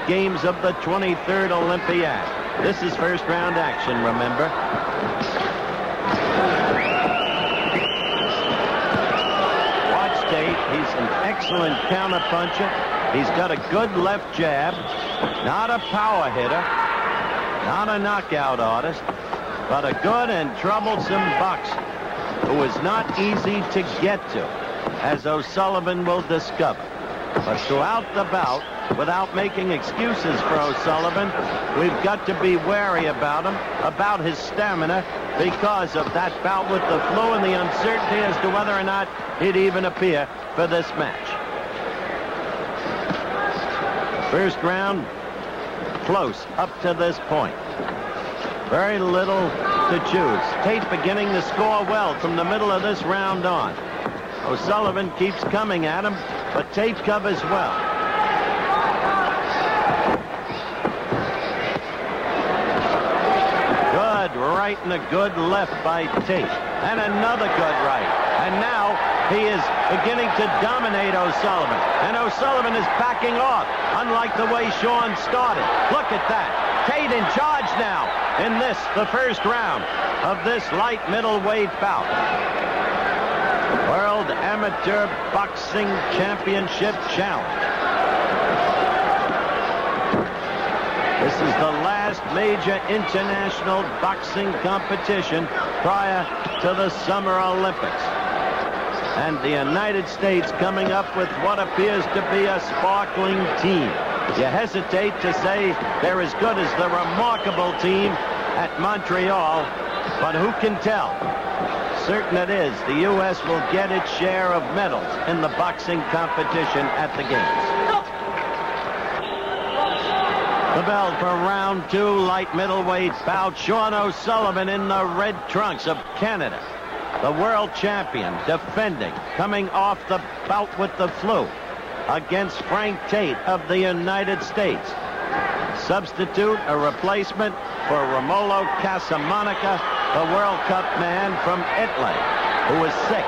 games of the 23rd Olympiad. This is first round action, remember. Watch Tate. He's an excellent counterpuncher. He's got a good left jab. Not a power hitter. Not a knockout artist. But a good and troublesome boxer who is not easy to get to, as O'Sullivan will discover. But throughout the bout, without making excuses for O'Sullivan, we've got to be wary about him, about his stamina, because of that bout with the flu and the uncertainty as to whether or not he'd even appear for this match. First round, close up to this point. Very little to choose. Tate beginning to score well from the middle of this round on. O'Sullivan keeps coming at him, but Tate covers well. Good right and a good left by Tate. And another good right. And now he is beginning to dominate O'Sullivan. And O'Sullivan is backing off, unlike the way Shawn started. Look at that. Tate in charge now in this, the first round of this light middleweight bout. World Amateur Boxing Championship Challenge. This is the last major international boxing competition prior to the Summer Olympics. And the United States coming up with what appears to be a sparkling team. You hesitate to say they're as good as the remarkable team at Montreal, but who can tell? Certain it is, the U.S. will get its share of medals in the boxing competition at the Games. The bell for round 2, light middleweight bout. Shawn O'Sullivan in the red trunks of Canada. The world champion, defending, coming off the bout with the flu, against Frank Tate of the United States. Substitute, a replacement for Romolo Casamonica, the World Cup man from Italy, who was sick.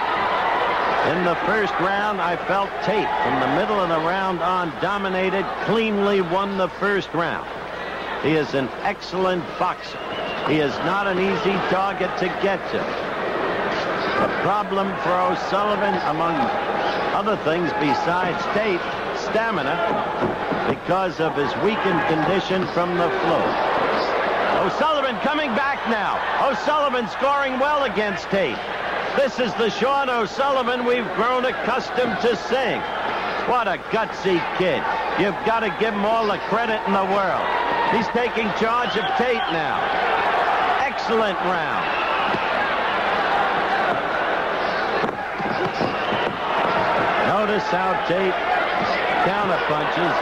In the first round, I felt Tate from the middle of the round on dominated, cleanly won the first round. He is an excellent boxer. He is not an easy target to get to. The problem for O'Sullivan, among other things besides Tate, stamina, because of his weakened condition from the flu. O'Sullivan coming back now. O'Sullivan scoring well against Tate. This is the Shawn O'Sullivan we've grown accustomed to seeing. What a gutsy kid. You've got to give him all the credit in the world. He's taking charge of Tate now. Excellent round. Notice how Tate counterpunches.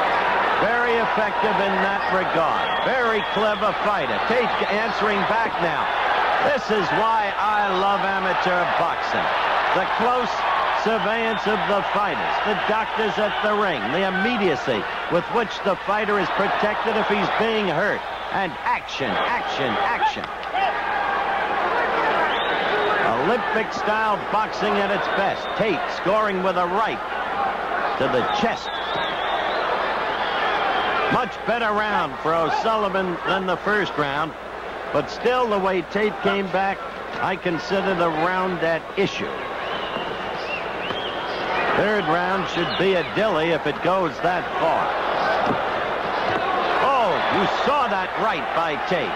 Very effective in that regard. Very clever fighter. Tate answering back now. This is why I love amateur boxing. The close surveillance of the fighters, the doctors at the ring, the immediacy with which the fighter is protected if he's being hurt. And action, action, action. Olympic-style boxing at its best. Tate scoring with a right to the chest. Much better round for O'Sullivan than the first round, but still the way Tate came back, I consider the round at issue. Third round should be a dilly if it goes that far. Oh, you saw that right by Tate.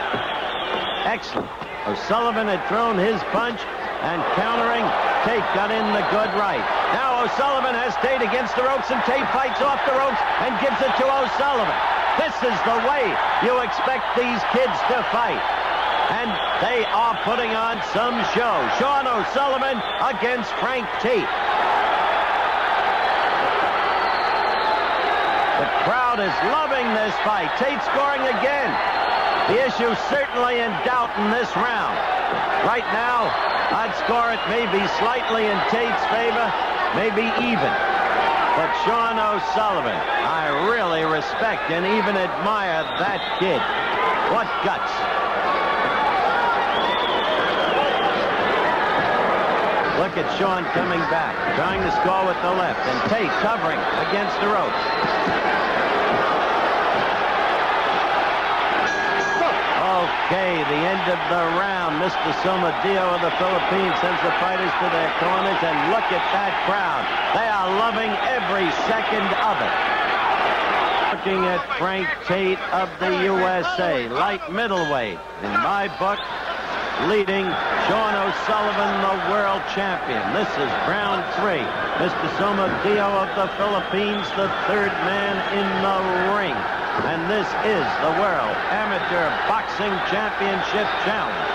Excellent. O'Sullivan had thrown his punch, and countering, Tate got in the good right. Now O'Sullivan has Tate against the ropes, and Tate fights off the ropes and gives it to O'Sullivan. This is the way you expect these kids to fight. And they are putting on some show. Shawn O'Sullivan against Frank Tate. The crowd is loving this fight. Tate scoring again. The issue certainly in doubt in this round. Right now, I'd score it maybe slightly in Tate's favor, maybe even. But Shawn O'Sullivan, I really respect and even admire that kid. What guts. Look at Shawn coming back, trying to score with the left, and Tate covering against the ropes. the end of the round. Mr. Somadio of the Philippines sends the fighters to their corners, and look at that crowd. They are loving every second of it. Looking at Frank Tate of the USA, light middleweight. In my book, leading Shawn O'Sullivan, the world champion. This is round 3. Mr. Somadio of the Philippines, the third man in the ring. And this is the World Amateur Boxing Championship Challenge.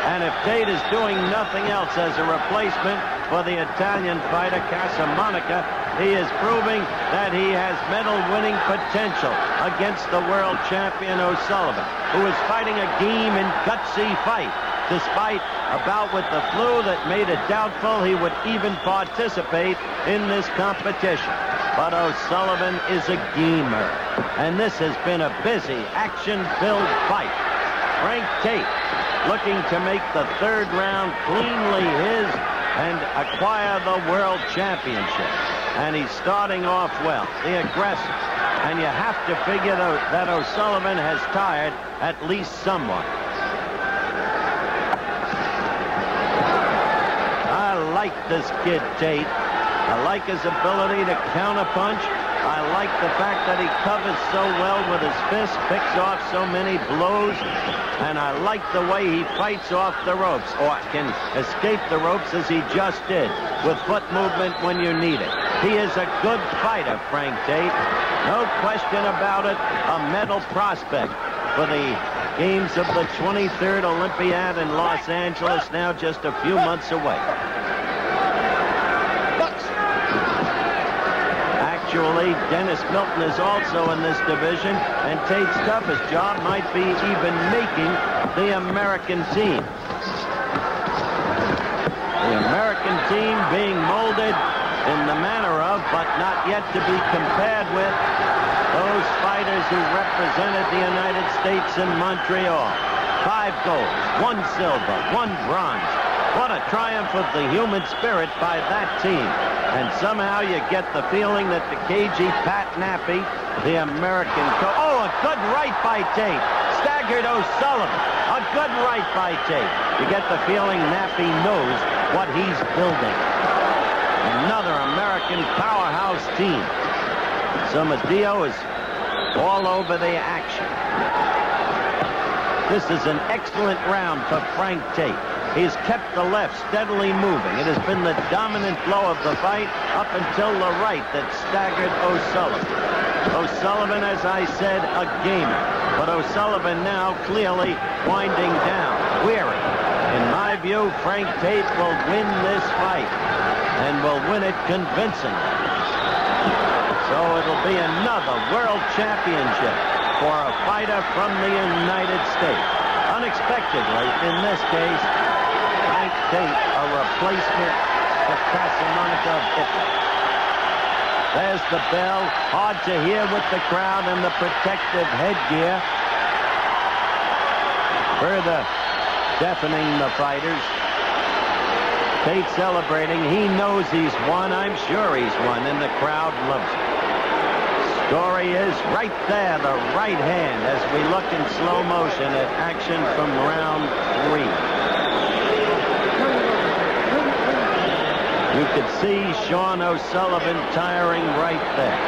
And if Tate is doing nothing else as a replacement for the Italian fighter Casamonica, he is proving that he has medal-winning potential against the world champion O'Sullivan, who is fighting a game and gutsy fight, despite a bout with the flu that made it doubtful he would even participate in this competition. But O'Sullivan is a gamer, and this has been a busy, action-filled fight. Frank Tate looking to make the third round cleanly his and acquire the world championship. And he's starting off well, the aggressor. And you have to figure that O'Sullivan has tired at least someone. I like this kid, Tate. I like his ability to counterpunch. I like the fact that he covers so well with his fists, picks off so many blows, and I like the way he fights off the ropes, or can escape the ropes as he just did, with foot movement when you need it. He is a good fighter, Frank Tate. No question about it, a medal prospect for the games of the 23rd Olympiad in Los Angeles, now just a few months away. Actually, Dennis Milton is also in this division, and Tate's toughest job might be even making the American team. The American team being molded in the manner of, but not yet to be compared with, those fighters who represented the United States in Montreal. 5 golds, 1 silver, 1 bronze. What a triumph of the human spirit by that team. And somehow you get the feeling that the cagey Pat Nappy, the American oh, a good right by Tate. Staggered O'Sullivan. A good right by Tate. You get the feeling Nappy knows what he's building. Another American powerhouse team. Somadio is all over the action. This is an excellent round for Frank Tate. He's kept the left steadily moving. It has been the dominant blow of the fight up until the right that staggered O'Sullivan. O'Sullivan, as I said, a gamer. But O'Sullivan now clearly winding down, weary. In my view, Frank Tate will win this fight and will win it convincingly. So it'll be another world championship for a fighter from the United States. Unexpectedly, in this case, Frank Tate, a replacement for Casamonica of Italy. There's the bell. Hard to hear with the crowd and the protective headgear. Further deafening the fighters. Tate celebrating. He knows he's won. I'm sure he's won, and the crowd loves it. Story is right there, the right hand, as we look in slow motion at action from round 3. You could see Shawn O'Sullivan tiring right there.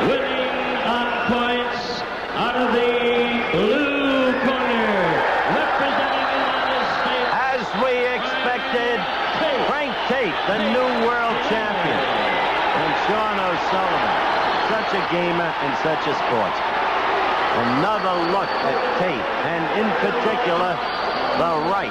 Winning on points out of the blue corner, representing the United States. As we expected, Frank Tate, the new world champion. And Shawn O'Sullivan, such a gamer and such a sportsman. Another look at Tate, and in particular, the right